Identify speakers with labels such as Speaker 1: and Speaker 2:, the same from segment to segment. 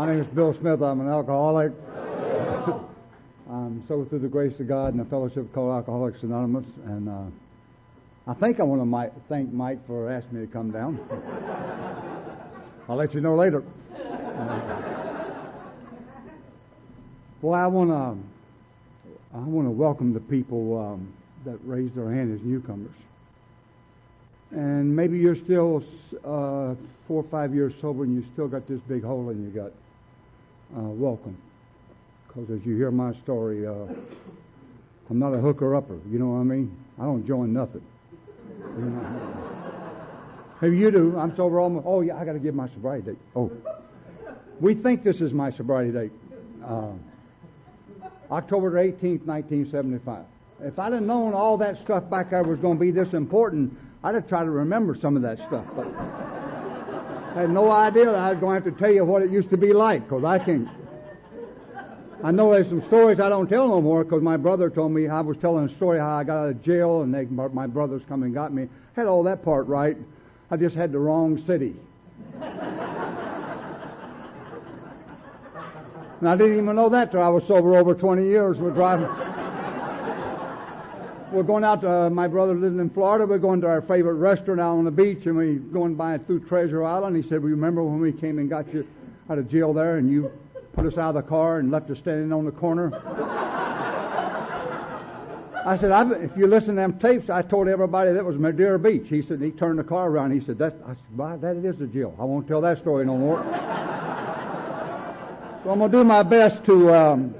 Speaker 1: My name is Bill Smith. I'm an alcoholic. I'm so through the grace of God and the fellowship called Alcoholics Anonymous. And I think I want to thank Mike for asking me to come down. I'll let you know later. Well, I want to welcome the people that raised their hand as newcomers. And maybe you're still 4 or 5 years sober and you still got this big hole in your gut. Welcome. Because as you hear my story, I'm not a hooker-upper. You know what I mean? I don't join nothing. You know? Maybe you do. I'm sober almost. Oh, yeah, I got to give my sobriety date. Oh. We think this is my sobriety date. October 18th, 1975. If I'd have known all that stuff back there was going to be this important, I'd have tried to remember some of that stuff. But I had no idea that I was going to have to tell you what it used to be like, because I can't. I know there's some stories I don't tell no more, because my brother told me, I was telling a story how I got out of jail and my brothers come and got me. I had all that part right. I just had the wrong city. And I didn't even know that till I was sober over 20 years. We're driving. We're going out to, my brother lived in Florida. We're going to our favorite restaurant out on the beach, and we're going by through Treasure Island. He said, remember when we came and got you out of jail there, and you put us out of the car and left us standing on the corner? I said, if you listen to them tapes, I told everybody that was Madeira Beach. He said, he turned the car around. He said, I said, well, that is the jail. I won't tell that story no more. So I'm going to do my best to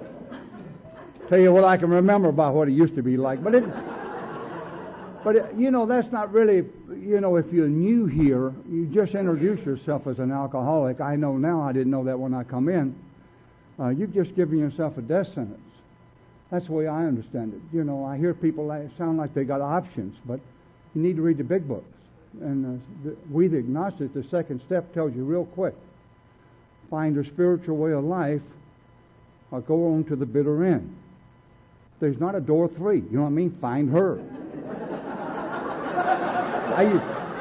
Speaker 1: tell you what I can remember about what it used to be like. But you know, that's not really, you know, if you're new here, you just introduce yourself as an alcoholic. I know now, I didn't know that when I come in. You've just given yourself a death sentence. That's the way I understand it. You know, I hear people sound like they got options, but you need to read the big books. And we, the agnostics, the second step tells you real quick. Find a spiritual way of life or go on to the bitter end. There's not a door 3. You know what I mean? Find her.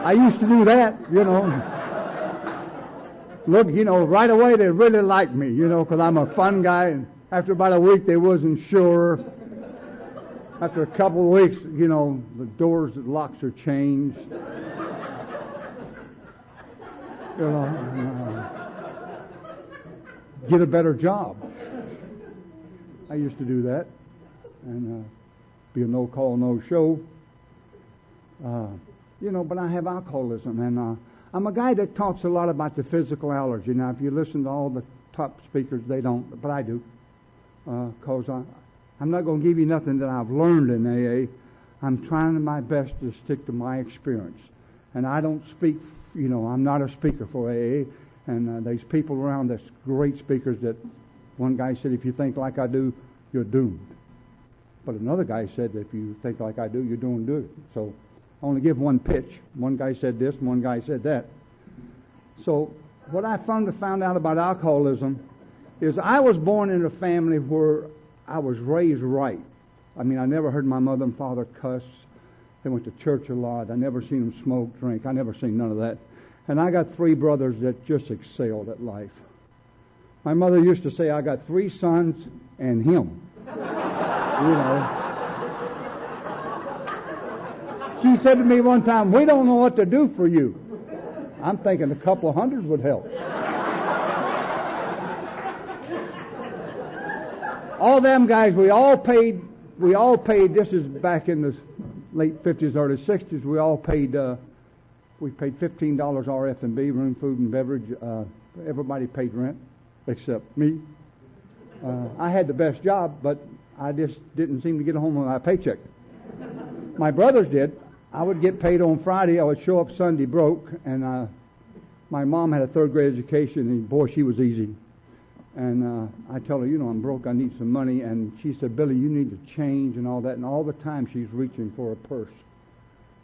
Speaker 1: I used to do that, you know. Look, you know, right away they really liked me, you know, because I'm a fun guy. And after about a week, they wasn't sure. After a couple of weeks, you know, the doors, the locks are changed. You know, get a better job. I used to do that. And be a no-call, no-show. You know, but I have alcoholism, and I'm a guy that talks a lot about the physical allergy. Now, if you listen to all the top speakers, they don't, but I do. Because I'm not going to give you nothing that I've learned in AA. I'm trying my best to stick to my experience. And I don't speak, you know, I'm not a speaker for AA. And there's people around that's great speakers that one guy said, if you think like I do, you're doomed. But another guy said, if you think like I do, you're doing good. So I only give one pitch. One guy said this, and one guy said that. So what I found out about alcoholism is I was born in a family where I was raised right. I mean, I never heard my mother and father cuss. They went to church a lot. I never seen them smoke, drink. I never seen none of that. And I got 3 brothers that just excelled at life. My mother used to say, I got 3 sons and him. You know. She said to me one time, we don't know what to do for you. I'm thinking a couple of hundred would help. All them guys, we all paid, this is back in the late 50s, early 60s, we paid $15 RF&B, room, food, and beverage. Everybody paid rent, except me. I had the best job, but I just didn't seem to get home with my paycheck. My brothers did. I would get paid on Friday. I would show up Sunday broke, and my mom had a 3rd grade education, and boy, she was easy. And I tell her, you know, I'm broke, I need some money. And she said, Billy, you need to change and all that. And all the time she's reaching for a purse.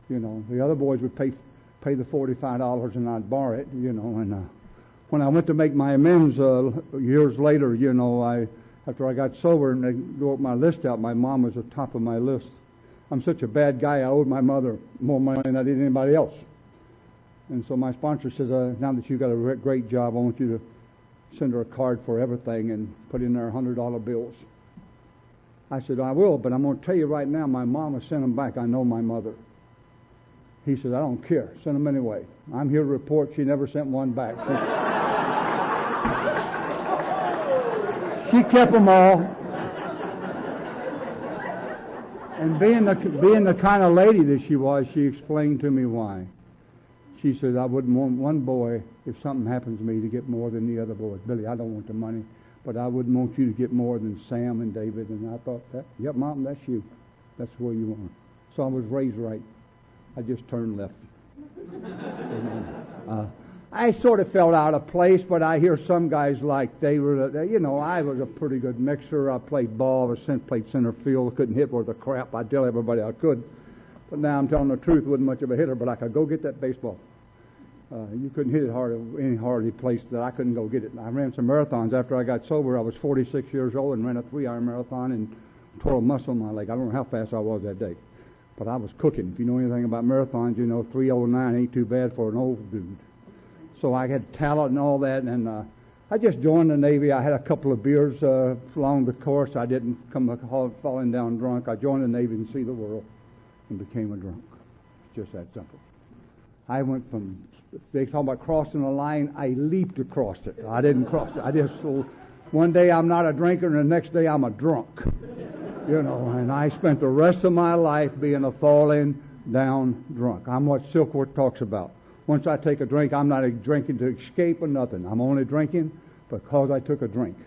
Speaker 1: You know, the other boys would pay the $45 and I'd borrow it, you know. And when I went to make my amends years later, you know, after I got sober and they wrote my list out, my mom was at the top of my list. I'm such a bad guy, I owed my mother more money than I did anybody else. And so my sponsor says, now that you've got a great job, I want you to send her a card for everything and put in there $100 bills. I said, I will, but I'm going to tell you right now, my mama sent them back. I know my mother. He said, I don't care. Send them anyway. I'm here to report she never sent one back. She kept them all. And being the kind of lady that she was, she explained to me why. She said, I wouldn't want one boy, if something happens to me, to get more than the other boys. Billy, I don't want the money, but I wouldn't want you to get more than Sam and David. And I thought, yep, Mom, that's you. That's where you are. So I was raised right. I just turned left. I sort of felt out of place, but I hear some guys like they were, I was a pretty good mixer. I played ball, played center field. I couldn't hit worth a crap. I'd tell everybody I could. But now I'm telling the truth, wasn't much of a hitter, but I could go get that baseball. You couldn't hit it any hardly place that I couldn't go get it. I ran some marathons after I got sober. I was 46 years old and ran a 3-hour marathon and tore a muscle in my leg. I don't know how fast I was that day, but I was cooking. If you know anything about marathons, 3:09 ain't too bad for an old dude. So I had talent and all that, and I just joined the Navy. I had a couple of beers along the course. I didn't come falling down drunk. I joined the Navy and see the world and became a drunk. It's just that simple. I went from, they talk about crossing the line, I leaped across it. I didn't cross it. One day I'm not a drinker and the next day I'm a drunk. And I spent the rest of my life being a falling down drunk. I'm what Silkworth talks about. Once I take a drink, I'm not drinking to escape or nothing. I'm only drinking because I took a drink.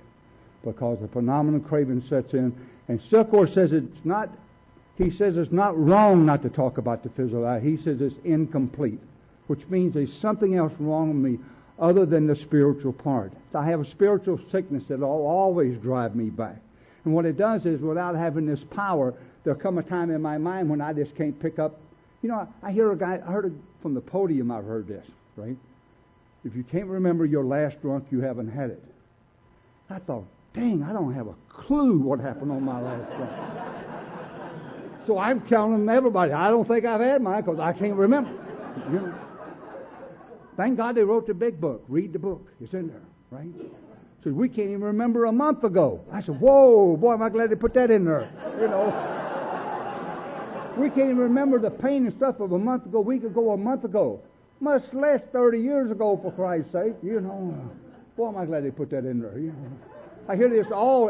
Speaker 1: Because the phenomenal craving sets in. And Silkworth says it's not wrong not to talk about the physical eye. He says it's incomplete, which means there's something else wrong with me other than the spiritual part. I have a spiritual sickness that will always drive me back. And what it does is, without having this power, there'll come a time in my mind when I just can't pick up. I hear I heard it from the podium, I've heard this, right? If you can't remember your last drunk, you haven't had it. I thought, dang, I don't have a clue what happened on my last drunk. So I'm telling everybody, I don't think I've had mine because I can't remember. Thank God they wrote the big book. Read the book. It's in there, right? So we can't even remember a month ago. I said, whoa, boy, am I glad they put that in there. We can't even remember the pain and stuff of a month ago, a month ago. Much less 30 years ago, for Christ's sake. Boy, am I glad they put that in there. I hear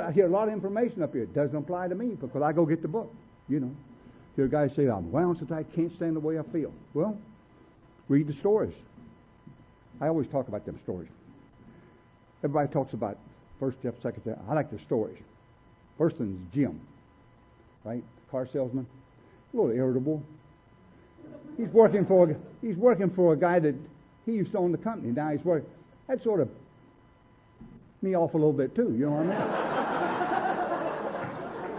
Speaker 1: I hear a lot of information up here. It doesn't apply to me because I go get the book. Hear guys say, I'm wound since I can't stand the way I feel. Well, read the stories. I always talk about them stories. Everybody talks about first step, second step. I like the stories. First one is Jim, right? Car salesman. A little irritable. He's working for a guy that he used to own the company. Now he's working. That sort of me off a little bit too. You know what I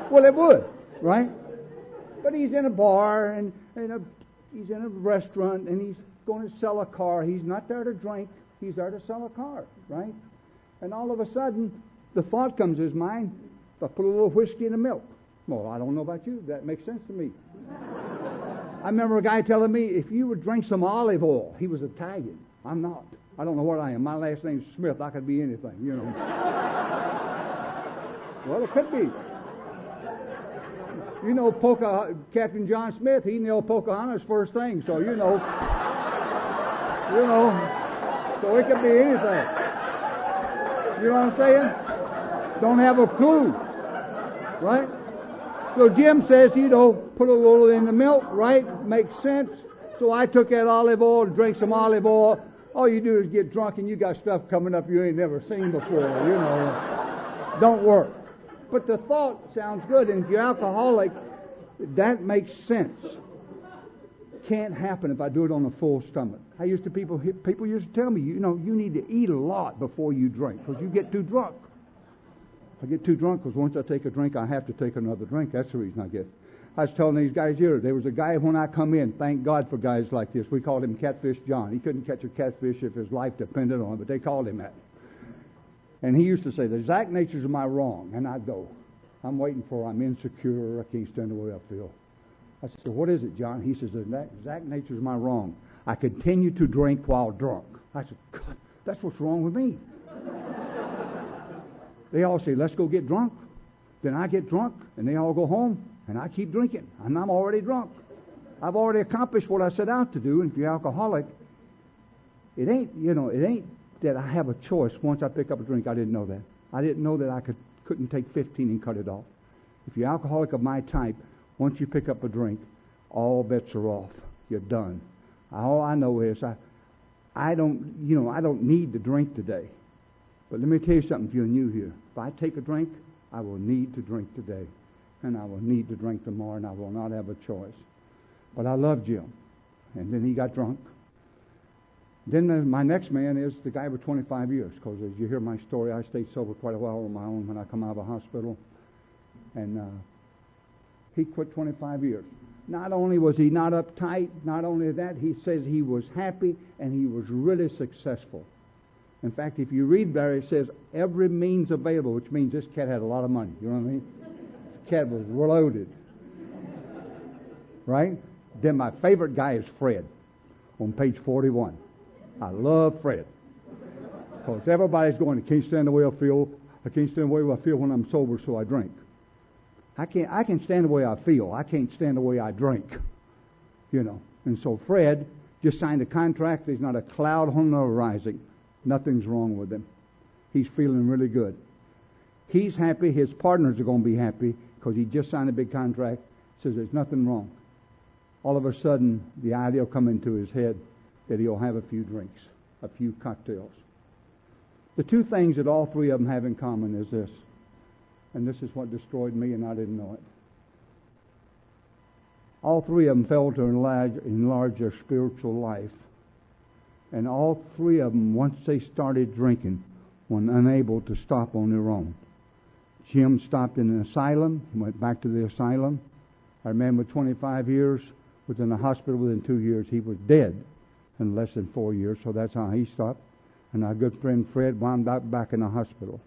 Speaker 1: mean? Well, it would, right? But he's in a bar and he's in a restaurant and he's going to sell a car. He's not there to drink. He's there to sell a car, right? And all of a sudden, the thought comes to his mind, if I put a little whiskey in the milk. Well, I don't know about you. That makes sense to me. I remember a guy telling me, if you would drink some olive oil, he was Italian. I'm not. I don't know what I am. My last name's Smith. I could be anything, Well, it could be. Captain John Smith, he nailed Pocahontas first thing, so so it could be anything. You know what I'm saying? Don't have a clue, right? So Jim says, put a little in the milk, right? Makes sense. So I took that olive oil and drank some olive oil. All you do is get drunk and you got stuff coming up you ain't never seen before, Don't work. But the thought sounds good, and if you're alcoholic, that makes sense. Can't happen if I do it on a full stomach. People used to tell me, you need to eat a lot before you drink because you get too drunk. I get too drunk because once I take a drink, I have to take another drink. That's the reason I get. I was telling these guys here, there was a guy when I come in, thank God for guys like this. We called him Catfish John. He couldn't catch a catfish if his life depended on it, but they called him that. And he used to say, the exact natures of my wrong. And I'd go, I'm insecure, I can't stand the way I feel. I said, so what is it, John? He says, the exact natures of my wrong. I continue to drink while drunk. I said, God, that's what's wrong with me. They all say, let's go get drunk. Then I get drunk, and they all go home, and I keep drinking, and I'm already drunk. I've already accomplished what I set out to do, and if you're alcoholic, it ain't that I have a choice once I pick up a drink. I didn't know that. I didn't know that I couldn't take 15 and cut it off. If you're alcoholic of my type, once you pick up a drink, all bets are off. You're done. All I know is I don't need to drink today. But let me tell you something, if you're new here. If I take a drink, I will need to drink today. And I will need to drink tomorrow, and I will not have a choice. But I love Jim. And then he got drunk. Then my next man is the guy with 25 years. Because as you hear my story, I stayed sober quite a while on my own when I come out of the hospital. And he quit 25 years. Not only was he not uptight, not only that, he says he was happy and he was really successful. In fact, if you read there, it says every means available, which means this cat had a lot of money. You know what I mean? This cat was loaded. Right? Then my favorite guy is Fred on page 41. I love Fred. Because everybody's going, I can't stand the way I feel. I can't stand the way I feel when I'm sober, so I drink. I can stand the way I feel. I can't stand the way I drink. You know. And so Fred just signed a contract. There's not a cloud on the horizon. Nothing's wrong with him. He's feeling really good. He's happy. His partners are going to be happy because he just signed a big contract. Says there's nothing wrong. All of a sudden, the idea will come into his head that he'll have a few drinks, a few cocktails. The two things that all three of them have in common is this. And this is what destroyed me, and I didn't know it. All three of them failed to enlarge their spiritual life. And all three of them, once they started drinking, were unable to stop on their own. Jim stopped in an asylum, went back to the asylum. I remember 25 years, was in the hospital within 2 years. He was dead in less than 4 years, so that's how he stopped. And our good friend Fred wound up back in the hospital.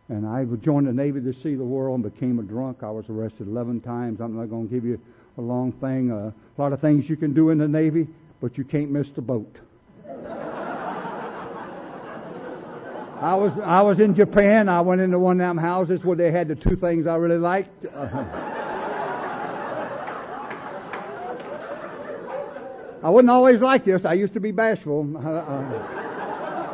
Speaker 1: And I joined the Navy to see the world and became a drunk. I was arrested 11 times. I'm not going to give you a long thing. A lot of things you can do in the Navy, but you can't miss the boat. I was in Japan. I went into one of them houses where they had the two things I really liked. I wasn't always like this. I used to be bashful.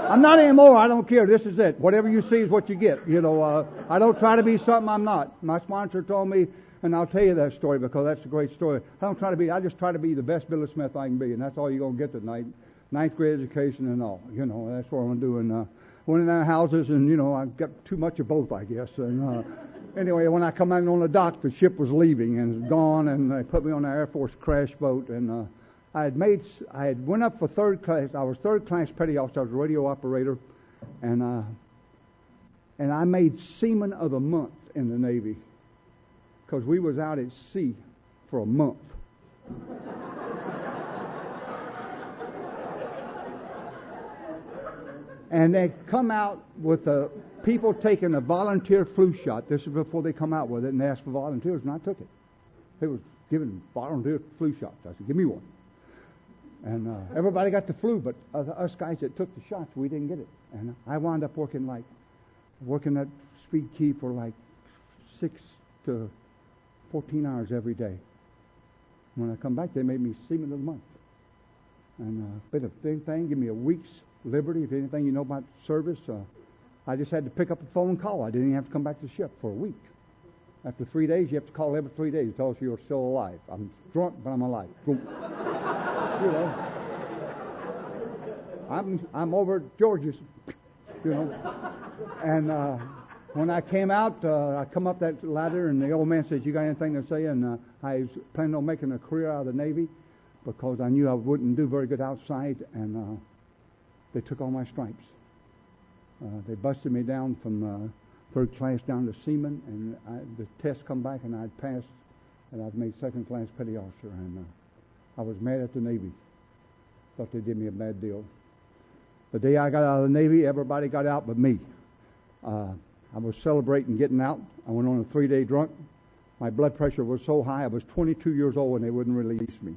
Speaker 1: I'm not anymore. I don't care. This is it. Whatever you see is what you get. You know, I don't try to be something I'm not. My sponsor told me, and I'll tell you that story because that's a great story. I just try to be the best Billy Smith I can be, and that's all you're going to get tonight. 9th grade education and all. You know, that's what I'm doing. Went in their houses, and, you know, I got too much of both, I guess. And anyway, when I come out on the dock, the ship was leaving and was gone, and they put me on the Air Force crash boat, and I had went up for third class. I was third class petty officer. I was a radio operator, and I made Seaman of the Month in the Navy because we was out at sea for a month. And they come out with people taking a volunteer flu shot. This is before they come out with it, and they asked for volunteers, and I took it. They was giving volunteer flu shots. I said, give me one. And everybody got the flu, but us guys that took the shots, we didn't get it. And I wound up working that speed key for like 6 to 14 hours every day. When I come back, they made me Seaman of the Month. And bit of thing, give me a week's liberty. If anything you know about service, I just had to pick up a phone call. I didn't even have to come back to the ship for a week. After 3 days, you have to call every 3 days to tell us you're still alive. I'm drunk, but I'm alive. You know, I'm over at George's, you know. And when I came out, I come up that ladder, and the old man says, you got anything to say? And I was planning on making a career out of the Navy because I knew I wouldn't do very good outside, and they took all my stripes. They busted me down from third class down to seaman, and the test come back, and I'd passed, and I'd made second class petty officer, and I was mad at the Navy. Thought they did me a bad deal. The day I got out of the Navy, everybody got out but me. I was celebrating getting out. I went on a 3-day drunk. My blood pressure was so high, I was 22 years old, and they wouldn't release me.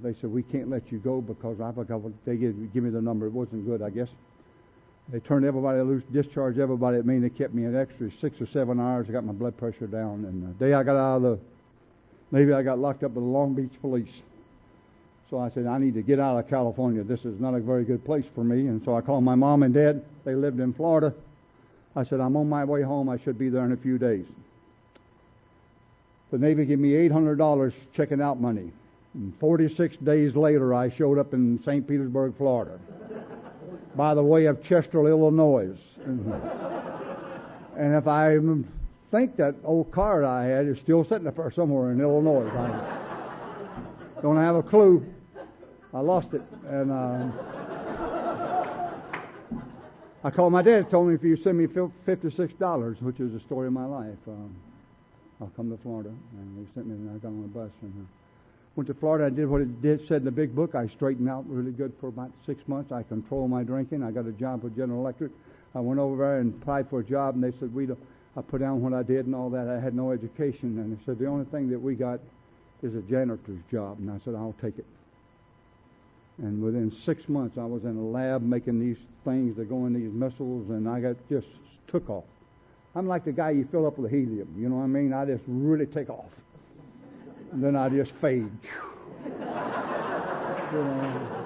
Speaker 1: They said, we can't let you go because I forgot what they give me the number. It wasn't good, I guess. They turned everybody loose, discharged everybody at me, and they kept me an extra 6 or 7 hours. I got my blood pressure down. And the day I got out of the Navy, I got locked up with the Long Beach police. So I said, I need to get out of California. This is not a very good place for me. And so I called my mom and dad. They lived in Florida. I said, I'm on my way home. I should be there in a few days. The Navy gave me $800 checking out money. And 46 days later, I showed up in St. Petersburg, Florida, by the way of Chester, Illinois. And if I think that old car I had is still sitting there somewhere in Illinois, I don't have a clue. I lost it. And I called my dad, told me if you send me $56, which is the story of my life, I'll come to Florida. And he sent me, and I got on a bus and went to Florida. I did what it said in the big book. I straightened out really good for about 6 months. I controlled my drinking. I got a job with General Electric. I went over there and applied for a job, and they said, I put down what I did and all that. I had no education. And they said, the only thing that we got is a janitor's job. And I said, I'll take it. And within 6 months, I was in a lab making these things that go in these missiles, and I just took off. I'm like the guy you fill up with helium. You know what I mean? I just really take off. And then I just fade. You know.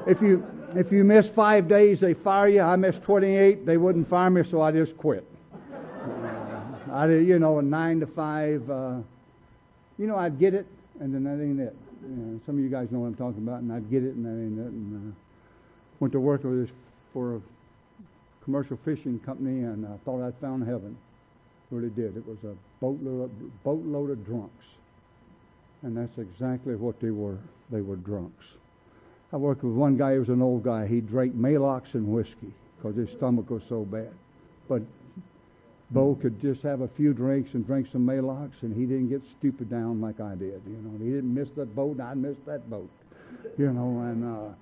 Speaker 1: If you miss 5 days, they fire you. I missed 28. They wouldn't fire me, so I just quit. I did, 9 to 5. I'd get it, and then that ain't it. Some of you guys know what I'm talking about, and I'd get it, and that ain't it. And went to work for a commercial fishing company, and I thought I'd found heaven. Really did. It was a boatload of drunks, and that's exactly what they were. They were drunks. I worked with one guy who was an old guy. He drank Maalox and whiskey because his stomach was so bad. But Bo could just have a few drinks and drink some Maalox, and he didn't get stupid down like I did. He didn't miss that boat, and I missed that boat. And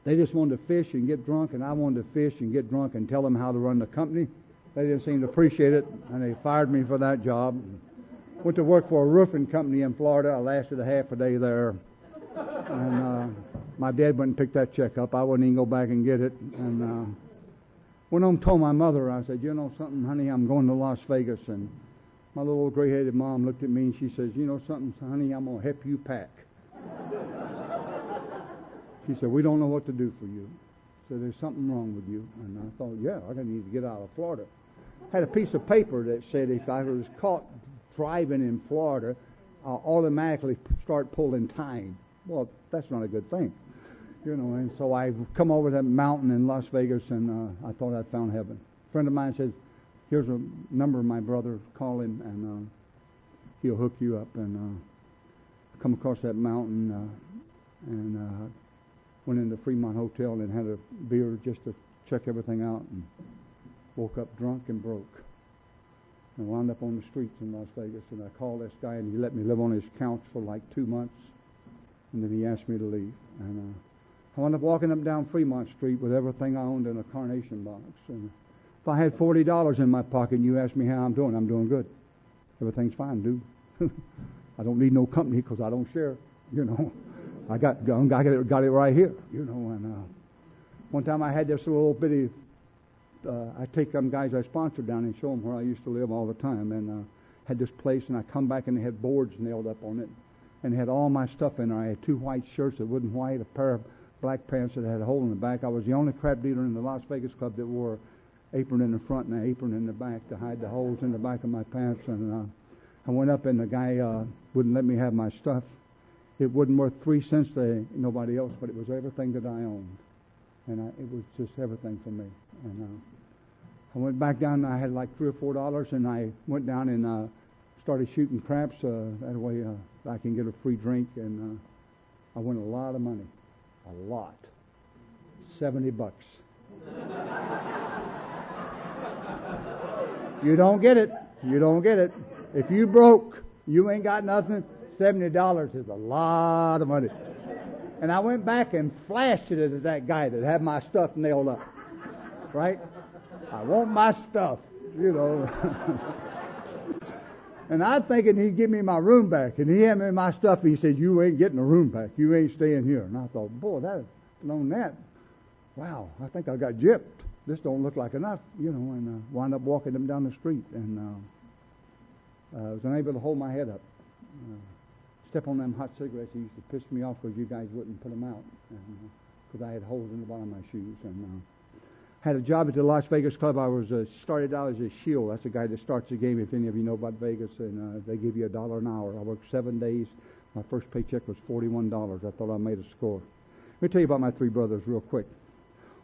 Speaker 1: they just wanted to fish and get drunk, and I wanted to fish and get drunk and tell them how to run the company. They didn't seem to appreciate it, and they fired me for that job. Went to work for a roofing company in Florida. I lasted a half a day there. And my dad went and picked that check up. I wouldn't even go back and get it. And went home and told my mother, I said, you know something, honey, I'm going to Las Vegas. And my little gray-headed mom looked at me and she says, you know something, honey, I'm going to help you pack. She said, we don't know what to do for you. So there's something wrong with you. And I thought, yeah, I need to get out of Florida. Had a piece of paper that said if I was caught driving in Florida, I'll automatically start pulling time. Well, that's not a good thing. And so I come over that mountain in Las Vegas, and I thought I'd found heaven. A friend of mine said, here's a number of my brother, call him, and he'll hook you up. And come across that mountain, and went into Fremont Hotel and had a beer just to check everything out, and woke up drunk and broke. And wound up on the streets in Las Vegas. And I called this guy, and he let me live on his couch for like 2 months. And then he asked me to leave. And I wound up walking up and down Fremont Street with everything I owned in a carnation box. And if I had $40 in my pocket and you asked me how I'm doing good. Everything's fine, dude. I don't need no company because I don't share. I got it right here. And one time I had this little bitty. I take them guys I sponsored down and show them where I used to live all the time. And had this place, and I come back and they had boards nailed up on it. And had all my stuff in there. I had 2 white shirts that wasn't white, a pair of black pants that had a hole in the back. I was the only crap dealer in the Las Vegas club that wore an apron in the front and an apron in the back to hide the holes in the back of my pants. And I went up, and the guy wouldn't let me have my stuff. It wasn't worth 3 cents to nobody else, but it was everything that I owned. And it was just everything for me. And I went back down, and I had like $3 or $4, and I went down and started shooting craps. That way I can get a free drink, and I won a lot of money. A lot. $70. You don't get it. You don't get it. If you broke, you ain't got nothing. $70 is a lot of money. And I went back and flashed it at that guy that had my stuff nailed up. Right? I want my stuff, And I'm thinking he'd give me my room back. And he handed me my stuff. And he said, you ain't getting a room back. You ain't staying here. And I thought, boy, that. wow, I think I got gypped. This don't look like enough, and wound up walking them down the street, and I was unable to hold my head up. Step on them hot cigarettes. It used to piss me off because you guys wouldn't put them out, because I had holes in the bottom of my shoes. And had a job at the Las Vegas club. I was started out as a shield. That's the guy that starts the game. If any of you know about Vegas, and they give you $1 an hour. I worked 7 days. My first paycheck was $41. I thought I made a score. Let me tell you about my three brothers real quick.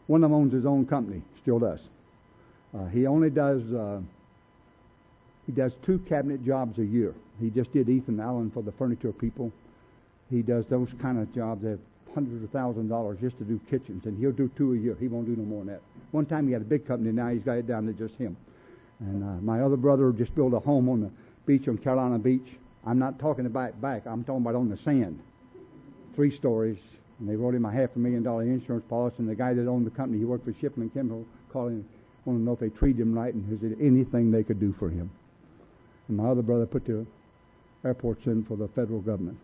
Speaker 1: One of them owns his own company, still does. He only does 2 cabinet jobs a year. He just did Ethan Allen for the furniture people. He does those kind of jobs. They have hundreds of thousands of dollars just to do kitchens, and he'll do 2 a year. He won't do no more than that. One time he had a big company. Now he's got it down to just him. And my other brother just built a home on the beach on Carolina Beach. I'm not talking about back. I'm talking about on the sand. 3 stories. And they wrote him a $500,000 insurance policy. And the guy that owned the company, he worked for Shipley and Kimball, called him, wanted to know if they treated him right and is there anything they could do for him. And my other brother put the airports in for the federal government.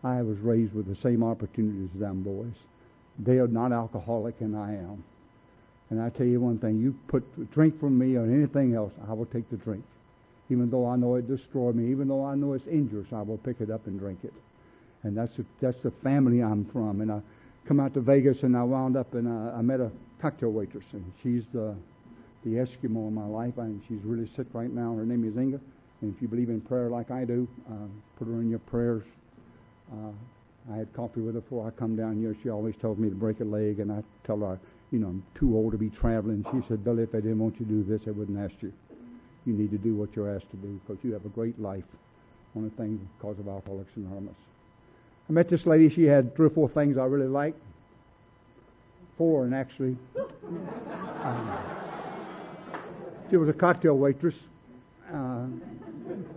Speaker 1: I was raised with the same opportunities as them boys. They are not alcoholic, and I am. And I tell you one thing, you put a drink from me or anything else, I will take the drink. Even though I know it destroyed me, even though I know it's injurious, I will pick it up and drink it. And that's the family I'm from. And I come out to Vegas, and I wound up, and I met a cocktail waitress, and she's the Eskimo in my life, and she's really sick right now. Her name is Inga. And if you believe in prayer like I do, put her in your prayers. I had coffee with her before I come down here. She always told me to break a leg, and I tell her, I'm too old to be traveling. She said, Billy, if I didn't want you to do this, I wouldn't ask you. You need to do what you're asked to do because you have a great life. One of the things because of Alcoholics Anonymous. I met this lady. She had 3 or 4 things I really liked. 4, and actually. She was a cocktail waitress.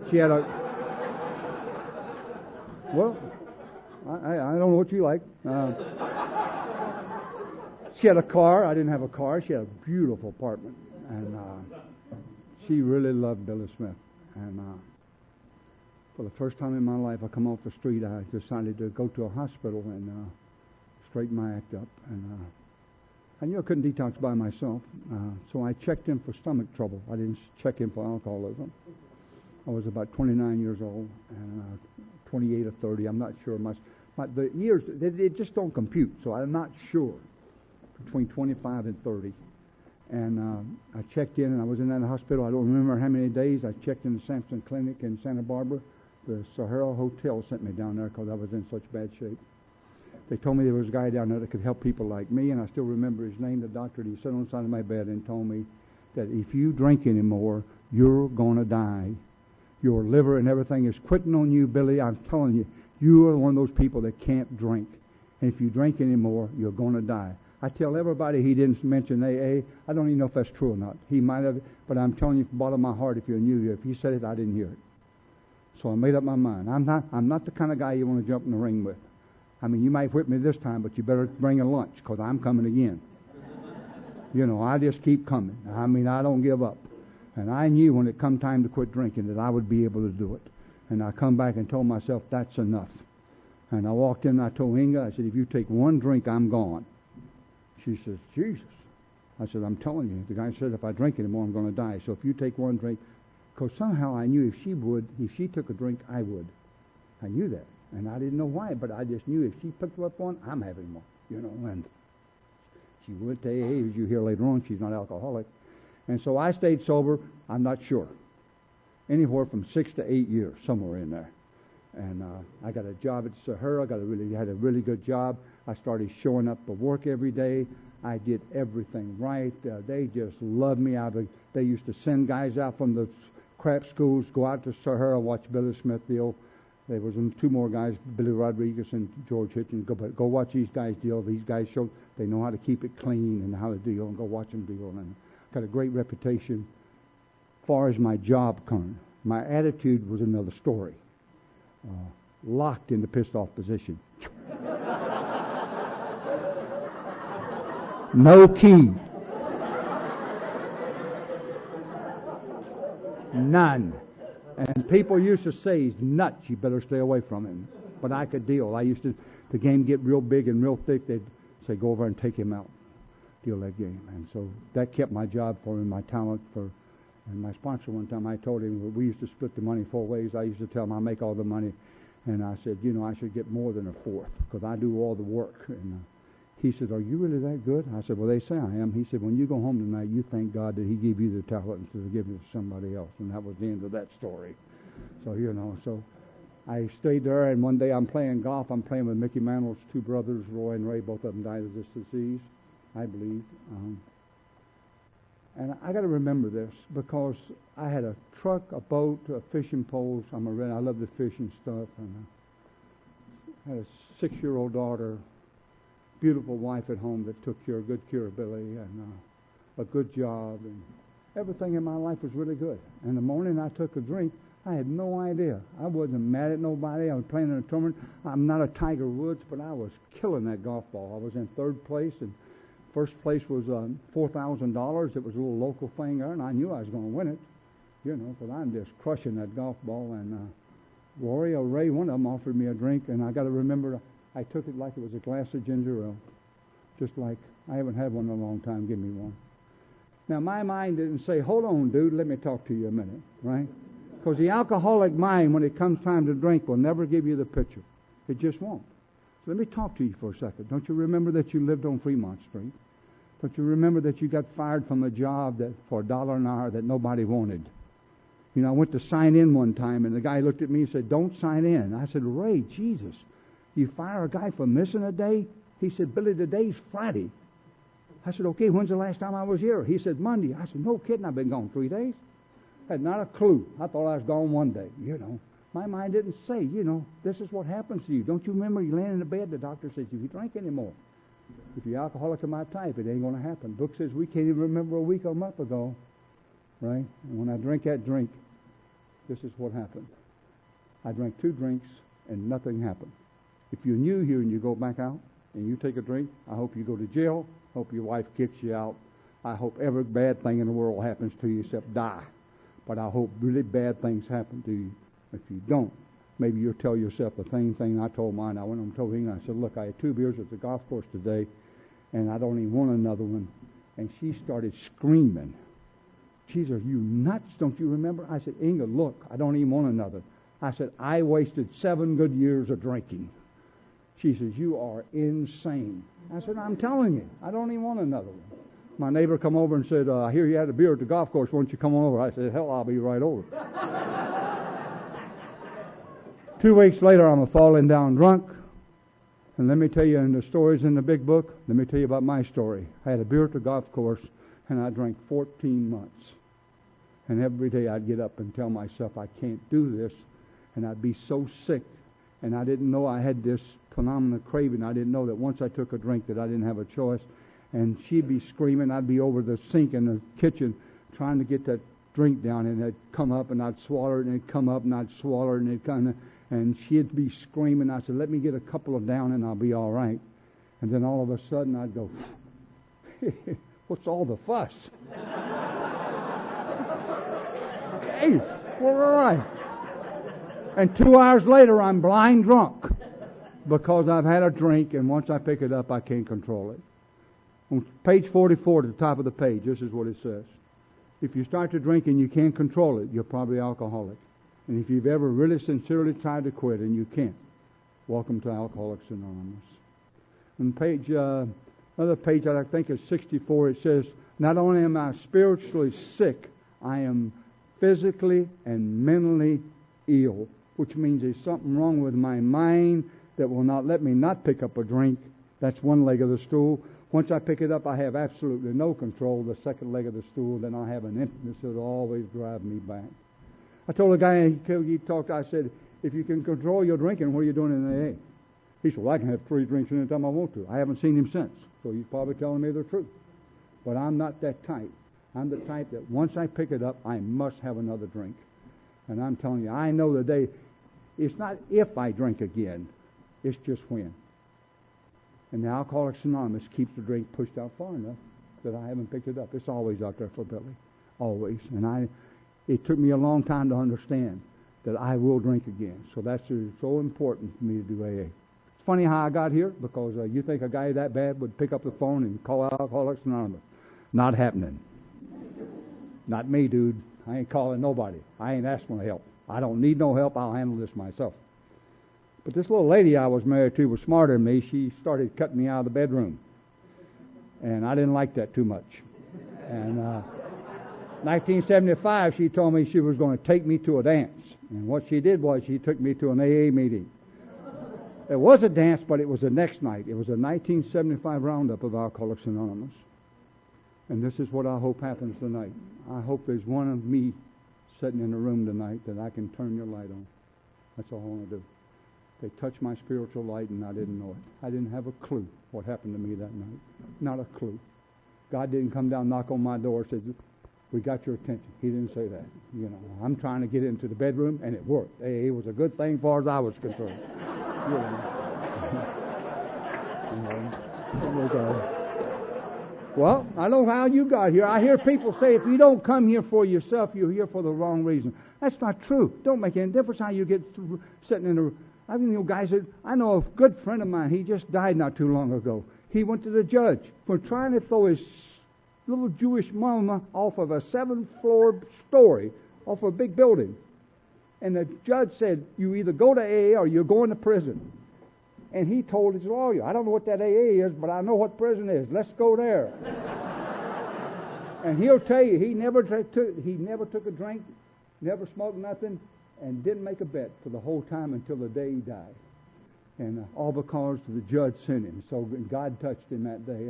Speaker 1: She had I don't know what you like. She had a car. I didn't have a car. She had a beautiful apartment. And she really loved Billy Smith. And for the first time in my life, I come off the street, I decided to go to a hospital and straighten my act up. And I knew I couldn't detox by myself, so I checked in for stomach trouble. I didn't check in for alcoholism. I was about 29 years old, and 28 or 30, I'm not sure much. But the years, they just don't compute, so I'm not sure. Between 25 and 30. And I checked in, and I was in that hospital. I don't remember how many days. I checked in the Sampson Clinic in Santa Barbara. The Sahara Hotel sent me down there because I was in such bad shape. They told me there was a guy down there that could help people like me, and I still remember his name, the doctor. He sat on the side of my bed and told me that if you drink anymore, you're going to die. Your liver and everything is quitting on you, Billy. I'm telling you, you are one of those people that can't drink. And if you drink anymore, you're going to die. I tell everybody he didn't mention AA. I don't even know if that's true or not. He might have, but I'm telling you from the bottom of my heart, if you knew, if he said it, I didn't hear it. So I made up my mind. I'm not the kind of guy you want to jump in the ring with. I mean, you might whip me this time, but you better bring a lunch because I'm coming again. I just keep coming. I mean, I don't give up. And I knew when it come time to quit drinking that I would be able to do it. And I come back and told myself, that's enough. And I walked in and I told Inga, I said, if you take one drink, I'm gone. She says, Jesus. I said, I'm telling you. The guy said, if I drink anymore, I'm going to die. So if you take one drink, because somehow I knew if she took a drink, I would. I knew that. And I didn't know why, but I just knew if she picked up one, I'm having one. And she went to AA, as you hear later on, she's not alcoholic. And so I stayed sober, I'm not sure. Anywhere from 6 to 8 years, somewhere in there. And I got a job at Sahara. Had a really good job. I started showing up for work every day. I did everything right. They just loved me. They used to send guys out from the crap schools, go out to Sahara, watch Billy Smith deal. There was 2 more guys, Billy Rodriguez and George Hitchens. Go watch these guys deal. These guys they know how to keep it clean and how to deal, and go watch them deal. And got a great reputation. As far as my job concerned, my attitude was another story. Locked in the pissed off position. No key. None. And people used to say, he's nuts, you better stay away from him. But I could deal. The game get real big and real thick, they'd say, go over and take him out. steal that game. And so that kept my job for me, my talent for. And my sponsor one time, I told him we used to split the money 4 ways. I used to tell him I make all the money, and I said, I should get more than a fourth because I do all the work. And he said, "Are you really that good?" I said, "Well, they say I am." He said, "When you go home tonight, you thank God that He gave you the talent instead of giving it to somebody else." And that was the end of that story. So so I stayed there, and one day I'm playing golf. I'm playing with Mickey Mantle's 2 brothers, Roy and Ray. Both of them died of this disease, I believe. And I got to remember this because I had a truck, a boat, fishing poles. I love to fish and stuff. And I had a 6-year-old daughter, beautiful wife at home that took good care of Billy, and a good job, and everything in my life was really good. And the morning I took a drink, I had no idea. I wasn't mad at nobody. I was playing in a tournament. I'm not a Tiger Woods, but I was killing that golf ball. I was in 3rd place, and first place was $4,000. It was a little local thing there, and I knew I was going to win it, because I'm just crushing that golf ball. And Rory or Ray, one of them, offered me a drink, and I got to remember I took it like it was a glass of ginger ale, just like I haven't had one in a long time. Give me one. Now, my mind didn't say, "Hold on, dude, let me talk to you a minute," right? Because the alcoholic mind, when it comes time to drink, will never give you the picture. It just won't. So let me talk to you for a second. Don't you remember that you lived on Fremont Street? Don't you remember that you got fired from a job for $1 an hour that nobody wanted? I went to sign in one time, and the guy looked at me and said, "Don't sign in." I said, "Ray, Jesus, you fire a guy for missing a day?" He said, "Billy, today's Friday." I said, "Okay, when's the last time I was here?" He said, "Monday." I said, "No kidding, I've been gone 3 days." Had not a clue. I thought I was gone one day, My mind didn't say, this is what happens to you. Don't you remember you laying in the bed, the doctor says, if you drink anymore, if you're alcoholic of my type, it ain't going to happen. Book says we can't even remember a week or a month ago, right? And when I drink that drink, this is what happened. I drank 2 drinks and nothing happened. If you're new here and you go back out and you take a drink, I hope you go to jail. Hope your wife kicks you out. I hope every bad thing in the world happens to you except die. But I hope really bad things happen to you. If you don't, maybe you'll tell yourself the same thing I told mine. I went and told him, I said, "Look, I had 2 beers at the golf course today, and I don't even want another one." And she started screaming. She said, "Are you nuts? Don't you remember?" I said, "Inga, look, I don't even want another." I said, "I wasted 7 good years of drinking." She says, "You are insane." I said, "I'm telling you, I don't even want another one." My neighbor come over and said, "I hear you had a beer at the golf course. Why don't you come on over?" I said, "Hell, I'll be right over." 2 weeks later, I'm falling down drunk. And let me tell you, in the stories in the big book, let me tell you about my story. I had a beer at the golf course, and I drank 14 months. And every day I'd get up and tell myself, "I can't do this." And I'd be so sick. And I didn't know I had this phenomenal craving. I didn't know that once I took a drink that I didn't have a choice. And she'd be screaming. I'd be over the sink in the kitchen trying to get that drink down, and it'd come up, and I'd swallow it, and it'd come up, and I'd swallow it, and it'd kind of, and she'd be screaming. I said, "Let me get a couple of down, and I'll be all right." And then all of a sudden, I'd go, "What's all the fuss?" Hey, we're all right. And 2 hours later, I'm blind drunk because I've had a drink, and once I pick it up, I can't control it. On page 44 at the top of the page, this is what it says. If you start to drink and you can't control it, you're probably alcoholic. And if you've ever really sincerely tried to quit and you can't, welcome to Alcoholics Anonymous. On page, another page that I think is 64, it says, "Not only am I spiritually sick, I am physically and mentally ill," which means there's something wrong with my mind that will not let me not pick up a drink. That's one leg of the stool. Once I pick it up, I have absolutely no control. The second leg of the stool, then I have an emptiness that will always drive me back. I told a guy, he talked, I said, "If you can control your drinking, what are you doing in AA?" He said, "Well, I can have 3 drinks any time I want to." I haven't seen him since, so he's probably telling me the truth. But I'm not that type. I'm the type that once I pick it up, I must have another drink. And I'm telling you, I know the day, it's not if I drink again, it's just when. And the Alcoholics Anonymous keeps the drink pushed out far enough that I haven't picked it up. It's always out there for Billy. Always. And it took me a long time to understand that I will drink again. So that's so important for me to do AA. funny how I got here, because you think a guy that bad would pick up the phone and call Alcoholics Anonymous. Not happening. Not me, dude. I ain't calling nobody. I ain't asking for help. I don't need no help. I'll handle this myself. But this little lady I was married to was smarter than me. She started cutting me out of the bedroom. And I didn't like that too much. And 1975, she told me she was going to take me to a dance. And what she did was she took me to an AA meeting. It was a dance, but it was the next night. It was a 1975 roundup of Alcoholics Anonymous. And this is what I hope happens tonight. I hope there's one of me sitting in the room tonight that I can turn your light on. That's all I want to do. They touched my spiritual light and I didn't know it. I didn't have a clue what happened to me that night. Not a clue. God didn't come down, knock on my door, and say, "We got your attention." He didn't say that. You know, I'm trying to get into the bedroom, and it worked. Hey, it was a good thing as far as I was concerned. You know. Well, I know how you got here. I hear people say, if you don't come here for yourself, you're here for the wrong reason. That's not true. Don't make any difference how you get sitting in a... I mean, guys, I know a good friend of mine. He just died not too long ago. He went to the judge for trying to throw his little Jewish mama off of a 7th-floor story, off a big building. And the judge said, you either go to AA or you're going to prison. And he told his lawyer, I don't know what that AA is, but I know what prison is. Let's go there. And he'll tell you, he never took a drink, never smoked nothing, and didn't make a bet for the whole time until the day he died. And all because the judge sent him. So God touched him that day.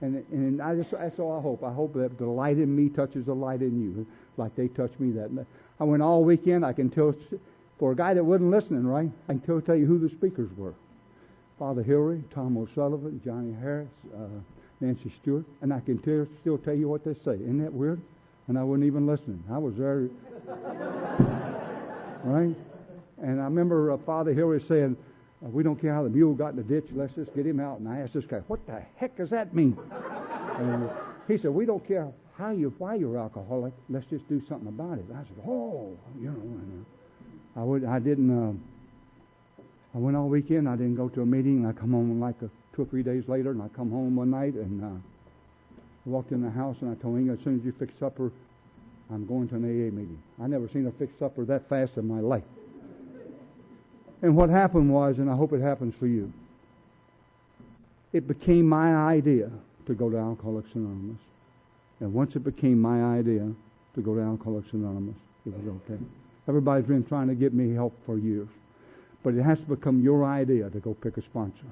Speaker 1: And that's all I hope. I hope that the light in me touches the light in you, like they touched me that night. I went all weekend. I can tell, for a guy that wasn't listening, right? I can tell you who the speakers were. Father Hillary, Tom O'Sullivan, Johnny Harris, Nancy Stewart, and I can still tell you what they say. Isn't that weird? And I wasn't even listening. I was there, right? And I remember Father Hillary saying, we don't care how the mule got in the ditch, let's just get him out. And I asked this guy, what the heck does that mean? And he said, we don't care why you're alcoholic, let's just do something about it. I said, oh, you know. And I went all weekend. I didn't go to a meeting. And I come home like 2 or 3 days later, and I come home one night and I walked in the house and I told Inga, as soon as you fix supper, I'm going to an AA meeting. I never seen her fix supper that fast in my life. And what happened was, and I hope it happens for you, it became my idea to go to Alcoholics Anonymous. And once it became my idea to go to Alcoholics Anonymous, it was okay. Everybody's been trying to get me help for years. But it has to become your idea to go pick a sponsor.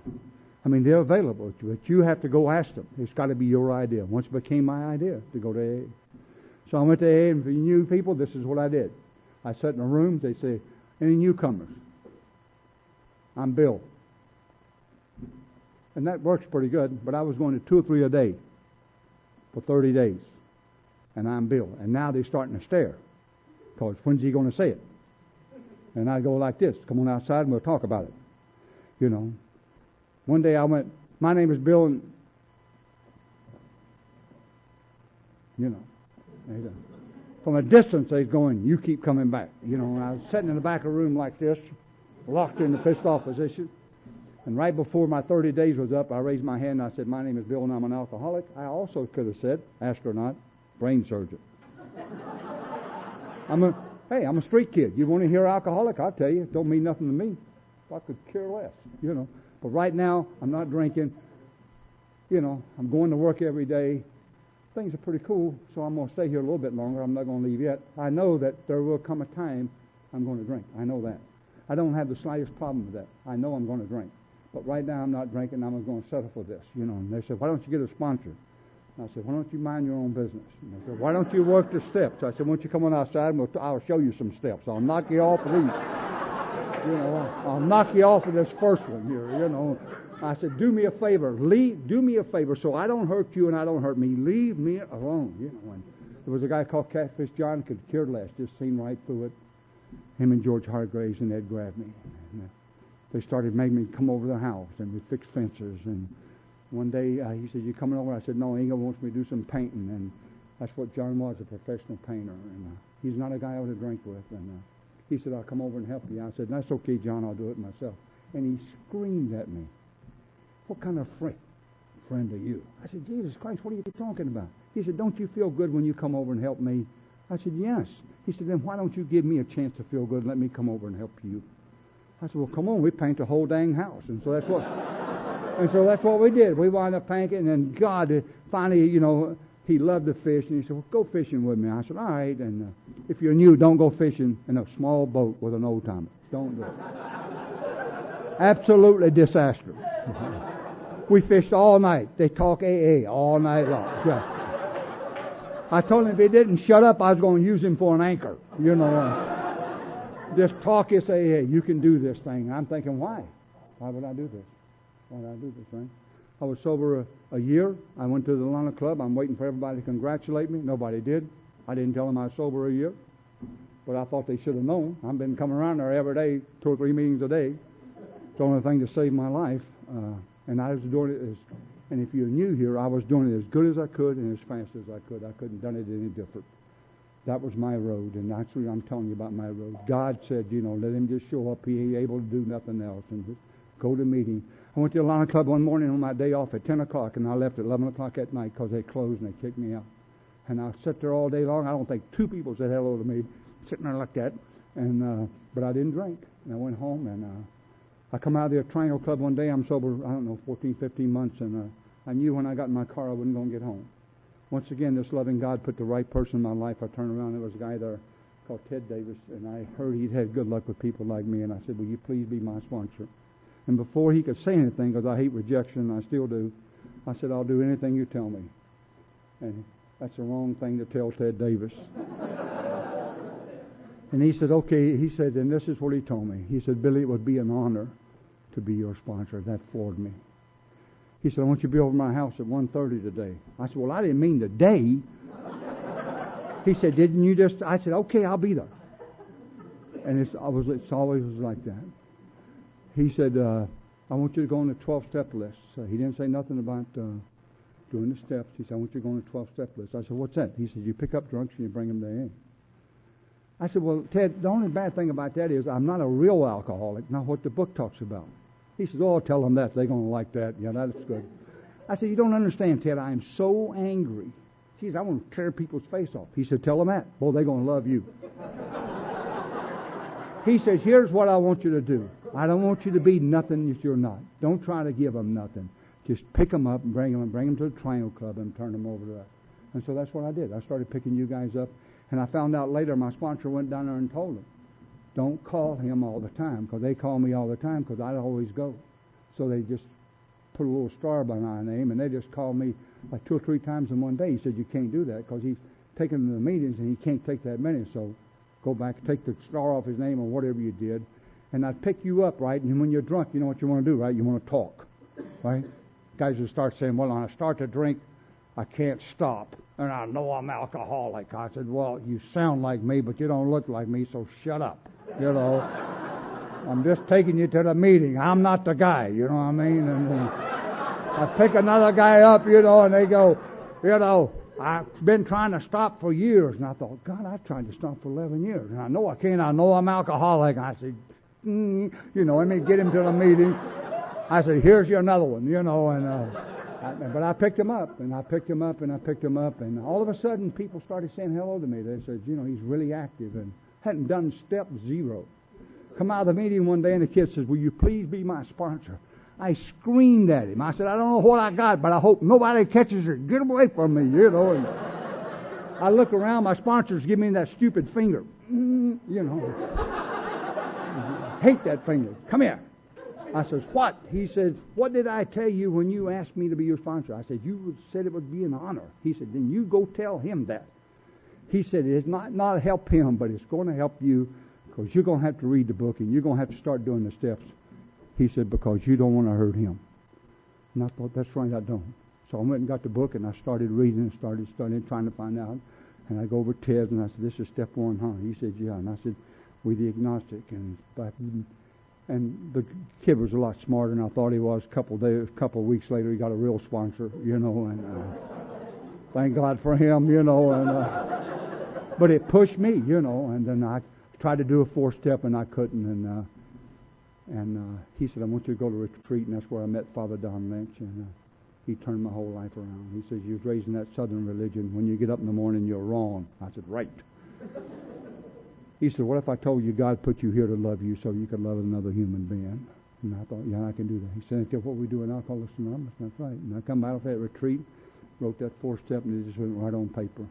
Speaker 1: I mean, they're available, but you have to go ask them. It's got to be your idea. Once it became my idea to go to AA. So I went to AA, and for new people, this is what I did. I sat in a room. They say, any newcomers? I'm Bill. And that works pretty good, but I was going to 2 or 3 a day for 30 days. And I'm Bill. And now they're starting to stare. Because when's he going to say it? And I go like this, come on outside and we'll talk about it. You know. One day I went, my name is Bill, and, you know, from a distance they're going, you keep coming back. You know, and I was sitting in the back of the room like this, locked in the pissed off position. And right before my 30 days was up, I raised my hand and I said, my name is Bill and I'm an alcoholic. I also could have said, astronaut, brain surgeon. Hey, I'm a street kid. You want to hear alcoholic? I'll tell you. It don't mean nothing to me. I could care less, you know. But right now, I'm not drinking. You know, I'm going to work every day. Things are pretty cool, so I'm going to stay here a little bit longer. I'm not going to leave yet. I know that there will come a time I'm going to drink. I know that. I don't have the slightest problem with that. I know I'm going to drink. But right now, I'm not drinking. I'm going to settle for this, you know. And they said, why don't you get a sponsor? And I said, why don't you mind your own business? And they said, why don't you work the steps? I said, why don't you come on outside and I'll show you some steps. I'll knock you off of these. You know, I'll knock you off of this first one here, you know. I said, do me a favor. Do me a favor so I don't hurt you and I don't hurt me. Leave me alone, you know. And there was a guy called Catfish John, could care less, just seen right through it. Him and George Hargraves, and they'd grab me. And they started making me come over the house and we'd fix fences. And one day he said, you coming over? I said, no, Inga wants me to do some painting. And that's what John was, a professional painter. And he's not a guy I ought to drink with. And he said, I'll come over and help you. I said, that's okay, John, I'll do it myself. And he screamed at me, "What kind of friend are you?" I said, "Jesus Christ, what are you talking about?" He said, "Don't you feel good when you come over and help me?" I said, "Yes." He said, "Then why don't you give me a chance to feel good and let me come over and help you?" I said, "Well, come on, we paint the whole dang house." And so that's what we did. We wound up painting, and God, finally, he loved the fish, and he said, "Well, go fishing with me." I said, "All right." And if you're new, don't go fishing in a small boat with an old timer. Don't do it. Absolutely disastrous. We fished all night. They talk AA all night long. Yeah. I told him if he didn't shut up, I was going to use him for an anchor. Just talk and say, "Hey, you can do this thing." I'm thinking, why? Why would I do this? Why would I do this, right? I was sober a year. I went to the Atlanta Club. I'm waiting for everybody to congratulate me. Nobody did. I didn't tell them I was sober a year. But I thought they should have known. I've been coming around there every day, 2 or 3 meetings a day. It's the only thing to save my life. And I was doing it and if you're new here, I was doing it as good as I could and as fast as I could. I couldn't have done it any different. That was my road, and that's what I'm telling you about my road. God said, let him just show up. He ain't able to do nothing else, and just go to meeting. I went to the Atlanta Club one morning on my day off at 10 o'clock, and I left at 11 o'clock at night because they closed and they kicked me out. And I sat there all day long. I don't think 2 people said hello to me, sitting there like that. But I didn't drink. And I went home, and I come out of the Triangle Club one day. I'm sober, 14, 15 months, and I knew when I got in my car I wasn't going to get home. Once again, this loving God put the right person in my life. I turned around, there was a guy there called Ted Davis, and I heard he'd had good luck with people like me, and I said, "Will you please be my sponsor?" And before he could say anything, because I hate rejection, I still do, I said, "I'll do anything you tell me." And that's the wrong thing to tell Ted Davis. And he said, "Okay," he said, and this is what he told me. He said, "Billy, it would be an honor to be your sponsor." That floored me. He said, "I want you to be over at my house at 1:30 today." I said, "Well, I didn't mean today." He said, "Didn't you just?" I said, "Okay, I'll be there." And it's always like that. He said, "I want you to go on the 12-step list." So he didn't say nothing about doing the steps. He said, "I want you to go on the 12-step list." I said, "What's that?" He said, "You pick up drunks and you bring them to AA." I said, "Well, Ted, the only bad thing about that is I'm not a real alcoholic, not what the book talks about." He says, "Oh, tell them that. They're going to like that." Yeah, that's good. I said, "You don't understand, Ted. I am so angry. Geez, I want to tear people's face off." He said, "Tell them that. Boy, they're going to love you." He says, "Here's what I want you to do. I don't want you to be nothing that you're not. Don't try to give them nothing. Just pick them up and bring them to the Triangle Club and turn them over to us." And so that's what I did. I started picking you guys up. And I found out later my sponsor went down there and told them, "Don't call him all the time," because they call me all the time because I'd always go. So they just put a little star by my name, and they just called me like 2 or 3 times in one day. He said, "You can't do that because he's taking them to the meetings and he can't take that many. So go back, take the star off his name or whatever you did. And I'd pick you up, right? And when you're drunk, you know what you want to do, right? You want to talk, right? Guys will start saying, "Well, when I start to drink, I can't stop. And I know I'm alcoholic." I said, "Well, you sound like me, but you don't look like me, so shut up. I'm just taking you to the meeting. I'm not the guy, you know what I mean?" And I pick another guy up, and they go, "I've been trying to stop for years." And I thought, God, I tried to stop for 11 years. And I know I can't. I know I'm alcoholic. I said, let me get him to the meeting. I said, "Here's your another one, but I picked him up, and I picked him up, and I picked him up, and all of a sudden people started saying hello to me. They said, "He's really active," and hadn't done step 0. Come out of the meeting one day, and the kid says, "Will you please be my sponsor?" I screamed at him. I said, "I don't know what I got, but I hope nobody catches it. Get away from me, And I look around, my sponsors give me that stupid finger. Hate that finger. "Come here." I says, "What?" He says, "What did I tell you when you asked me to be your sponsor?" I said, "You said it would be an honor." He said, "Then you go tell him that." He said, "It's not help him, but it's going to help you because you're going to have to read the book and you're going to have to start doing the steps." He said, "Because you don't want to hurt him." And I thought, that's right, I don't. So I went and got the book and I started reading and started studying, trying to find out. And I go over to Ted and I said, "This is step 1, huh?" He said, "Yeah." And I said, "We're the agnostic." And the kid was a lot smarter than I thought he was. A couple of weeks later, he got a real sponsor, and thank God for him, but it pushed me, and then I tried to do a 4-step and I couldn't, And he said, I want you to go to retreat, and that's where I met Father Don Lynch, and he turned my whole life around. He says, you was raised in that Southern religion. When you get up in the morning, you're wrong. I said, right. He said, what if I told you God put you here to love you so you could love another human being? And I thought, yeah, I can do that. He said, that's what we do in Alcoholics Anonymous. That's right. And I come out of that retreat, wrote that 4-step, and it just went right on paper.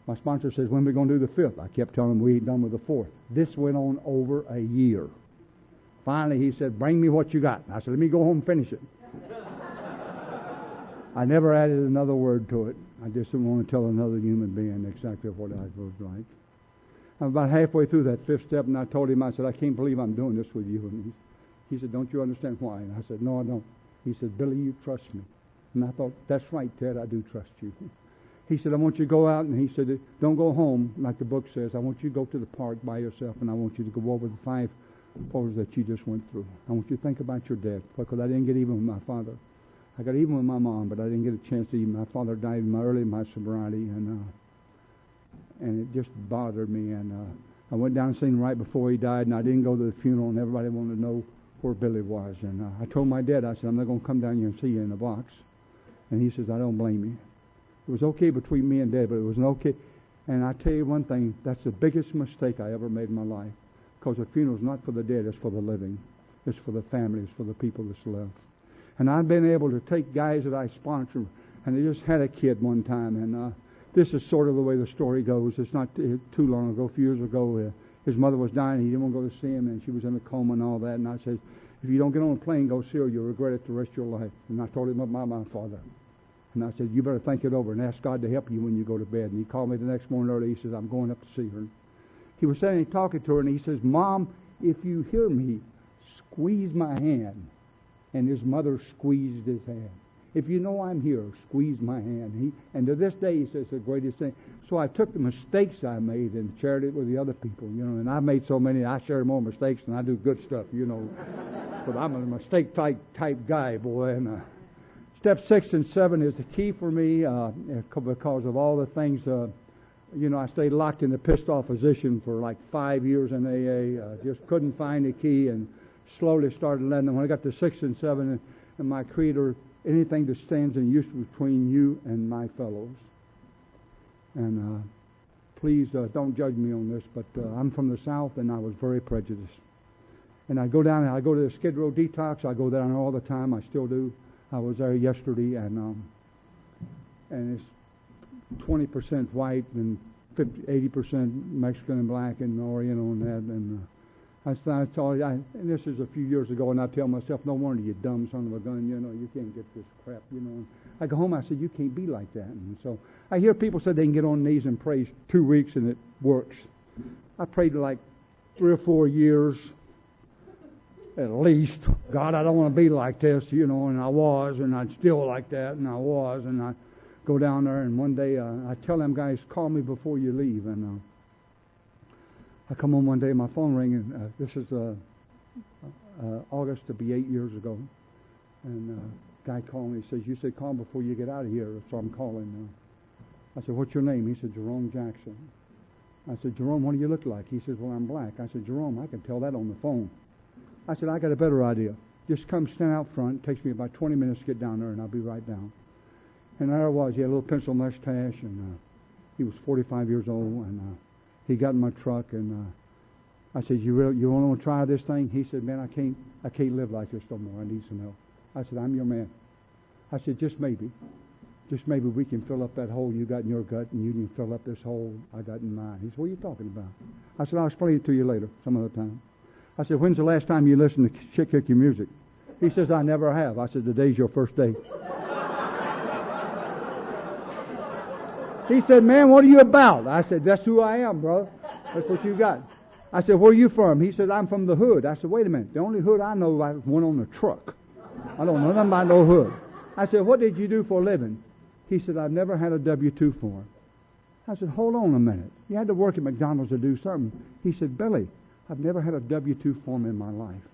Speaker 1: My sponsor says, when are we going to do the 5th? I kept telling him we ain't done with the 4th. This went on over a year. Finally, he said, bring me what you got. I said, let me go home and finish it. I never added another word to it. I just didn't want to tell another human being exactly what I was like. I'm about halfway through that 5th step, and I told him, I said, I can't believe I'm doing this with you. And he said, don't you understand why? And I said, no, I don't. He said, Billy, you trust me. And I thought, that's right, Ted, I do trust you. He said, I want you to go out, and he said, don't go home, like the book says. I want you to go to the park by yourself, and I want you to go over the 5 poses that you just went through. I want you to think about your dad, because I didn't get even with my father. I got even with my mom, but I didn't get a chance to even. My father died early in my sobriety, and it just bothered me. And I went down and seen him right before he died, and I didn't go to the funeral, and everybody wanted to know where Billy was. And I told my dad, I said, I'm not going to come down here and see you in the box. And he says, I don't blame you. It was okay between me and Dad, but it wasn't okay. And I tell you one thing, that's the biggest mistake I ever made in my life. Because a funeral's not for the dead, it's for the living. It's for the families, for the people that's left. And I've been able to take guys that I sponsor, and they just had a kid one time, and this is sort of the way the story goes. It's not too long ago, a few years ago, his mother was dying, he didn't want to go to see him, and she was in a coma and all that, and I said, if you don't get on a plane, go see her, you'll regret it the rest of your life. And I told him about my father. And I said, you better think it over and ask God to help you when you go to bed. And he called me the next morning early. He says, I'm going up to see her. He was sitting talking to her, and he says, Mom, if you hear me, squeeze my hand. And his mother squeezed his hand. If you know I'm here, squeeze my hand. And to this day, he says, the greatest thing. So I took the mistakes I made and shared it with the other people, And I made so many, I share more mistakes than I do good stuff, But I'm a mistake type guy, boy. And step 6 and 7 is the key for me because of all the things. I stayed locked in a pissed off position for like 5 years in AA. Just couldn't find the key and slowly started letting them. When I got to 6 and 7, and my creator, anything that stands in use between you and my fellows. And please don't judge me on this, but I'm from the South, and I was very prejudiced. And I go down, I go to the Skid Row detox. I go down all the time. I still do. I was there yesterday, and it's 20% white and 80% Mexican and black and Oriental and that. And I told you, and this is a few years ago, and I tell myself, no wonder you dumb son of a gun, you can't get this crap, And I go home, I said, you can't be like that. And so I hear people say they can get on knees and pray 2 weeks and it works. I prayed like 3 or 4 years. At least, God, I don't want to be like this, and I was, and I'd still like that, and I was, and I go down there, and one day I tell them guys, call me before you leave, and I come home one day, my phone ringing. This is August to be 8 years ago, and a guy called me. He says, "You said call before you get out of here," so I'm calling. I said, "What's your name?" He said, "Jerome Jackson." I said, "Jerome, what do you look like?" He says, "Well, I'm black." I said, "Jerome, I can tell that on the phone." I said, "I got a better idea. Just come stand out front. It takes me about 20 minutes to get down there, and I'll be right down." And there I was. He had a little pencil mustache, and he was 45 years old, and he got in my truck, and I said, you want to try this thing?" He said, "Man, I can't live like this no more. I need some help." I said, "I'm your man." I said, just maybe we can fill up that hole you got in your gut, and you can fill up this hole I got in mine." He said, "What are you talking about?" I said, "I'll explain it to you later, some other time." I said, "When's the last time you listened to Chick Hickey music?" He says, "I never have." I said, "Today's your first day." He said, "Man, what are you about?" I said, "That's who I am, brother. That's what you got." I said, "Where are you from?" He said, "I'm from the hood." I said, "Wait a minute. The only hood I know is one on the truck. I don't know nothing about no hood." I said, "What did you do for a living?" He said, "I've never had a W-2 form." I said, "Hold on a minute. You had to work at McDonald's to do something." He said, "Billy, I've never had a W-2 form in my life."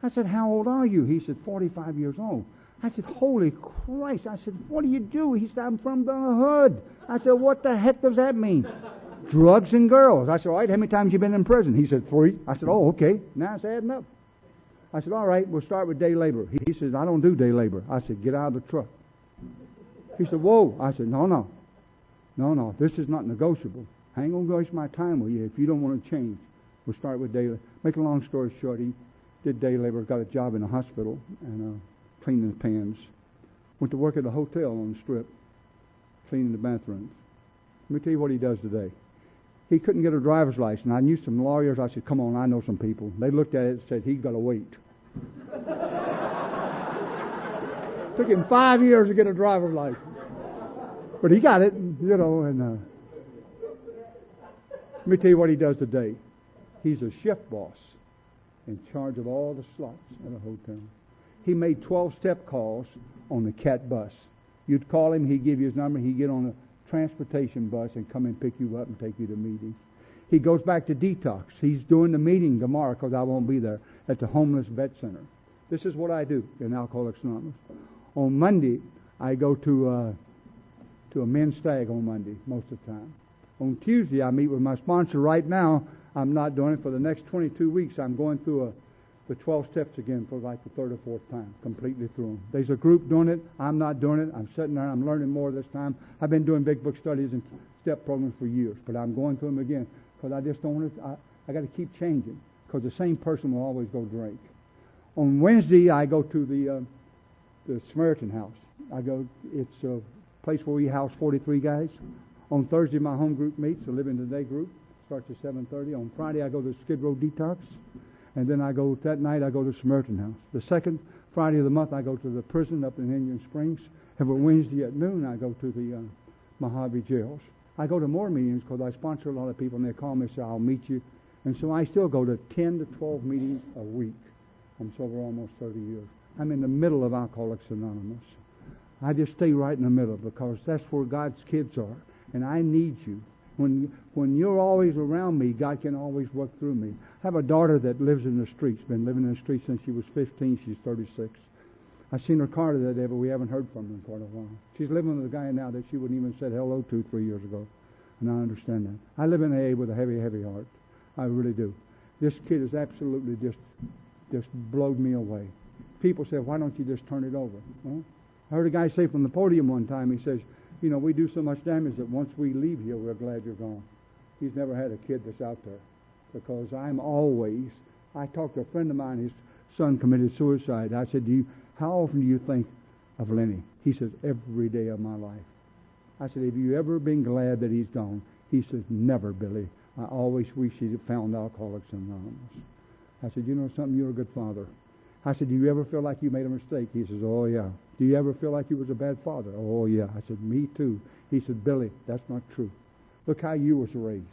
Speaker 1: I said, "How old are you?" He said, 45 years old. I said, "Holy Christ." I said, "What do you do?" He said, "I'm from the hood." I said, "What the heck does that mean?" "Drugs and girls." I said, "All right, how many times you been in prison?" He said, 3. I said, "Oh, okay. Now it's adding up." I said, all right, we'll start with day labor. He says, I don't do day labor. I said, get out of the truck. He said, whoa. I said, no. This is not negotiable. I ain't going to waste my time with you if you don't want to change. We'll start with day labor. Make a long story short, he did day labor, got a job in a hospital, and cleaning the pans. Went to work at a hotel on the Strip, cleaning the bathrooms. Let me tell you what he does today. He couldn't get a driver's license. I knew some lawyers. I said, come on, I know some people. They looked at it and said, he's got to wait. Took him 5 years to get a driver's license. But he got it, and let me tell you what he does today. He's a shift boss in charge of all the slots at a hotel. He made 12-step calls on the CAT bus. You'd call him, he'd give you his number, he'd get on a transportation bus and come and pick you up and take you to meetings. He goes back to detox. He's doing the meeting tomorrow because I won't be there at the Homeless Vet Center. This is what I do in Alcoholics Anonymous. On Monday, I go to a men's stag on Monday most of the time. On Tuesday, I meet with my sponsor. Right now, I'm not doing it. For the next 22 weeks, I'm going through the 12 steps again for like the third or fourth time, completely through them. There's a group doing it. I'm not doing it. I'm sitting there. I'm learning more this time. I've been doing big book studies and step programs for years, but I'm going through them again because I just don't want to. I got to keep changing because the same person will always go drink. On Wednesday, I go to the Samaritan House. It's a place where we house 43 guys. On Thursday, my home group meets, the Living Today group. Starts at 7:30. On Friday, I go to Skid Row Detox. And then that night, I go to Samaritan House. The second Friday of the month, I go to the prison up in Indian Springs. Every Wednesday at noon, I go to the Mojave jails. I go to more meetings because I sponsor a lot of people, and they call me and say, I'll meet you. And so I still go to 10 to 12 meetings a week. I'm sober almost 30 years. I'm in the middle of Alcoholics Anonymous. I just stay right in the middle because that's where God's kids are. And I need you. When you're always around me, God can always work through me. I have a daughter that lives in the streets, been living in the streets since she was 15. She's 36. I seen her car the other day, but we haven't heard from her in quite a while. She's living with a guy now that she wouldn't even said hello to 3 years ago. And I understand that. I live in AA with a heavy, heavy heart. I really do. This kid is absolutely just blowed me away. People say, why don't you just turn it over? Well, I heard a guy say from the podium one time, he says, we do so much damage that once we leave here, we're glad you're gone. He's never had a kid that's out there. Because I talked to a friend of mine, his son committed suicide. I said, how often do you think of Lenny? He says, every day of my life. I said, have you ever been glad that he's gone? He says, never, Billy. I always wish he'd found Alcoholics Anonymous. I said, you know something, you're a good father. I said, do you ever feel like you made a mistake? He says, oh, yeah. Do you ever feel like you was a bad father? Oh, yeah. I said, me too. He said, Billy, that's not true. Look how you was raised.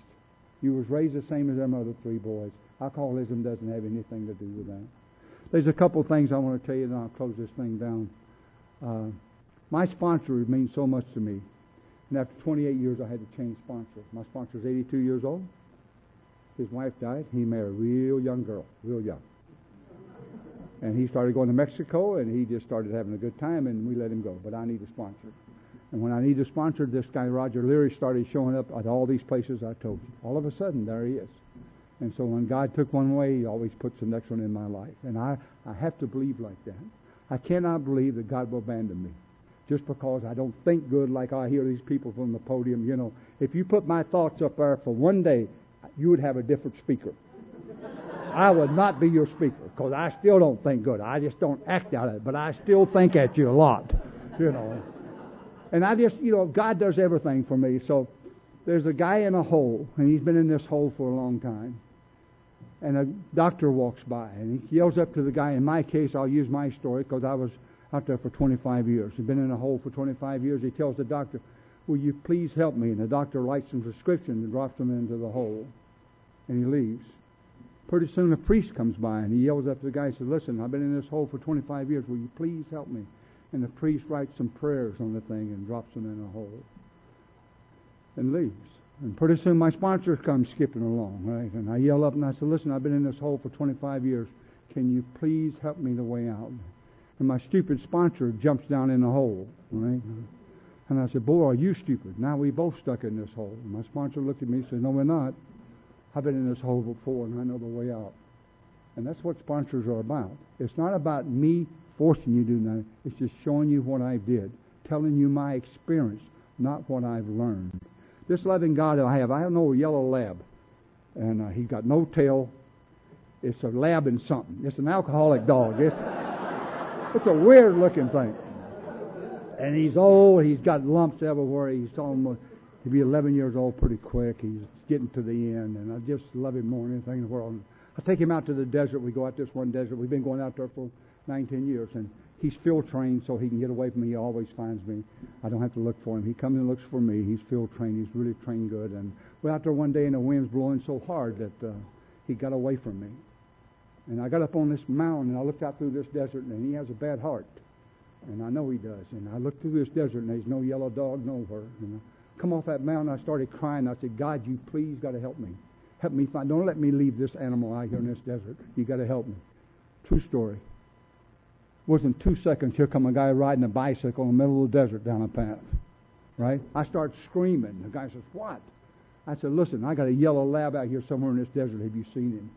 Speaker 1: You was raised the same as them other three boys. Alcoholism doesn't have anything to do with that. There's a couple things I want to tell you, and I'll close this thing down. My sponsor means so much to me. And after 28 years, I had to change sponsor. My sponsor's 82 years old. His wife died. He married a real young girl, real young. And he started going to Mexico, and he just started having a good time, and we let him go. But I need a sponsor. And when I need a sponsor, this guy, Roger Leary, started showing up at all these places I told you. All of a sudden, there he is. And so when God took one way, he always puts the next one in my life. And I have to believe like that. I cannot believe that God will abandon me just because I don't think good like I hear these people from the podium. If you put my thoughts up there for one day, you would have a different speaker. I would not be your speaker because I still don't think good. I just don't act out of it, but I still think at you a lot, And I just, God does everything for me. So there's a guy in a hole, and he's been in this hole for a long time. And a doctor walks by, and he yells up to the guy. In my case, I'll use my story because I was out there for 25 years. He's been in a hole for 25 years. He tells the doctor, will you please help me? And the doctor writes some prescription and drops him into the hole. And he leaves. Pretty soon a priest comes by, and he yells up to the guy and says, listen, I've been in this hole for 25 years. Will you please help me? And the priest writes some prayers on the thing and drops him in a hole and leaves. And pretty soon my sponsor comes skipping along, right? And I yell up and I said, listen, I've been in this hole for 25 years. Can you please help me the way out? And my stupid sponsor jumps down in the hole, right? And I said, boy, are you stupid? Now we both stuck in this hole. And my sponsor looked at me and said, no, we're not. I've been in this hole before, and I know the way out. And that's what sponsors are about. It's not about me forcing you to do nothing. It's just showing you what I did, telling you my experience, not what I've learned. This loving God I have an old yellow lab, and he's got no tail. It's a lab in something. It's an alcoholic dog. It's a weird-looking thing. And he's old. He's got lumps everywhere. He'll be 11 years old pretty quick. He's getting to the end, and I just love him more than anything in the world. I take him out to the desert. We go out this one desert. We've been going out there for 19 years, and he's field trained so he can get away from me. He always finds me. I don't have to look for him. He comes and looks for me. He's field trained. He's really trained good. And we're out there one day, and the wind's blowing so hard that he got away from me. And I got up on this mountain, and I looked out through this desert, and he has a bad heart. And I know he does. And I looked through this desert, and there's no yellow dog nowhere. And I come off that mountain, I started crying. I said, God, you please got to help me. Help me find. Don't let me leave this animal out here in this desert. You got to help me. True story. Wasn't 2 seconds, here come a guy riding a bicycle in the middle of the desert down a path. Right? I start screaming. The guy says, what? I said, listen, I got a yellow lab out here somewhere in this desert. Have you seen him?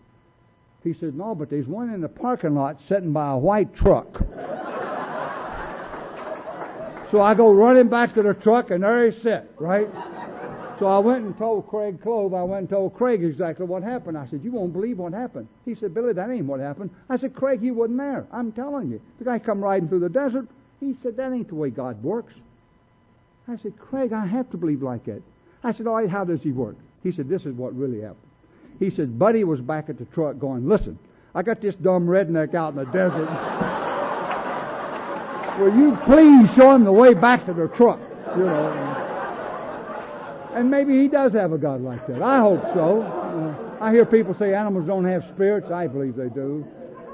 Speaker 1: He said, no, but there's one in the parking lot sitting by a white truck. So I go running back to the truck, and there he sat, right? So I went and told Craig Clove, Craig exactly what happened. I said, you won't believe what happened. He said, Billy, that ain't what happened. I said, Craig, you wasn't there. I'm telling you. The guy come riding through the desert. He said, that ain't the way God works. I said, Craig, I have to believe like that. I said, all right, how does he work? He said, this is what really happened. He said, Buddy was back at the truck going, listen, I got this dumb redneck out in the desert. Will you please show him the way back to the truck? You know. And maybe he does have a God like that. I hope so. I hear people say animals don't have spirits. I believe they do.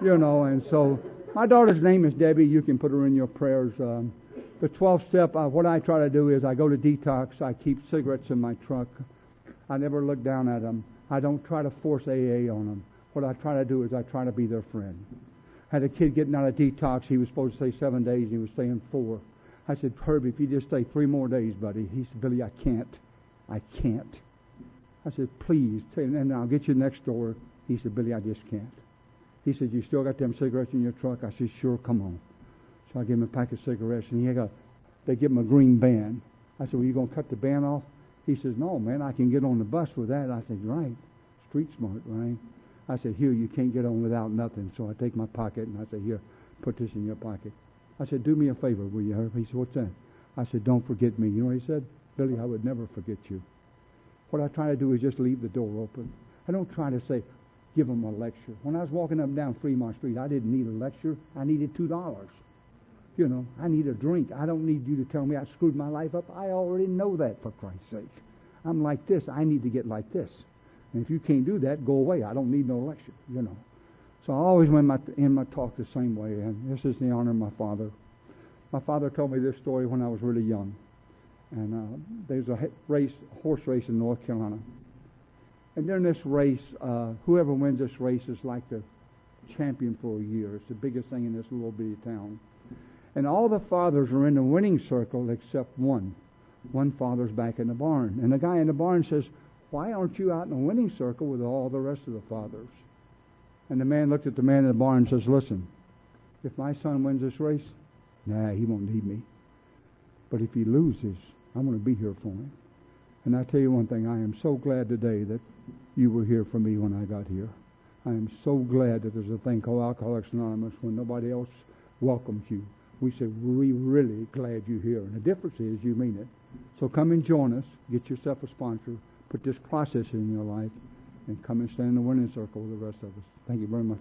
Speaker 1: You know, and so my daughter's name is Debbie. You can put her in your prayers. The 12th step, what I try to do is I go to detox. I keep cigarettes in my truck. I never look down at them. I don't try to force AA on them. What I try to do is I try to be their friend. I had a kid getting out of detox. He was supposed to stay 7 days, and he was staying 4. I said, Herbie, if you just stay 3 more days, buddy. He said, Billy, I can't. I can't. I said, please, and I'll get you next door. He said, Billy, I just can't. He said, you still got them cigarettes in your truck? I said, sure, come on. So I gave him a pack of cigarettes, and they give him a green band. I said, well, you going to cut the band off? He says, no, man, I can get on the bus with that. I said, right, street smart, right? I said, here, you can't get on without nothing. So I take my pocket, and I said, here, put this in your pocket. I said, do me a favor, will you, Herb? He said, what's that? I said, don't forget me. You know what he said? Billy, I would never forget you. What I try to do is just leave the door open. I don't try to say, give them a lecture. When I was walking up and down Fremont Street, I didn't need a lecture. I needed $2. You know, I need a drink. I don't need you to tell me I screwed my life up. I already know that, for Christ's sake. I'm like this. I need to get like this. And if you can't do that, go away. I don't need no lecture, you know. So I always end my talk the same way, and this is the honor of my father. My father told me this story when I was really young. And there's a horse race in North Carolina. And during this race, whoever wins this race is like the champion for a year. It's the biggest thing in this little bitty town. And all the fathers are in the winning circle except one. One father's back in the barn. And the guy in the barn says, why aren't you out in the winning circle with all the rest of the fathers? And the man looked at the man in the barn and says, listen, if my son wins this race, he won't need me. But if he loses, I'm going to be here for him. And I tell you one thing, I am so glad today that you were here for me when I got here. I am so glad that there's a thing called Alcoholics Anonymous when nobody else welcomes you. We say, we're really glad you're here. And the difference is you mean it. So come and join us. Get yourself a sponsor. Put this process in your life. And come and stand in the winning circle with the rest of us. Thank you very much.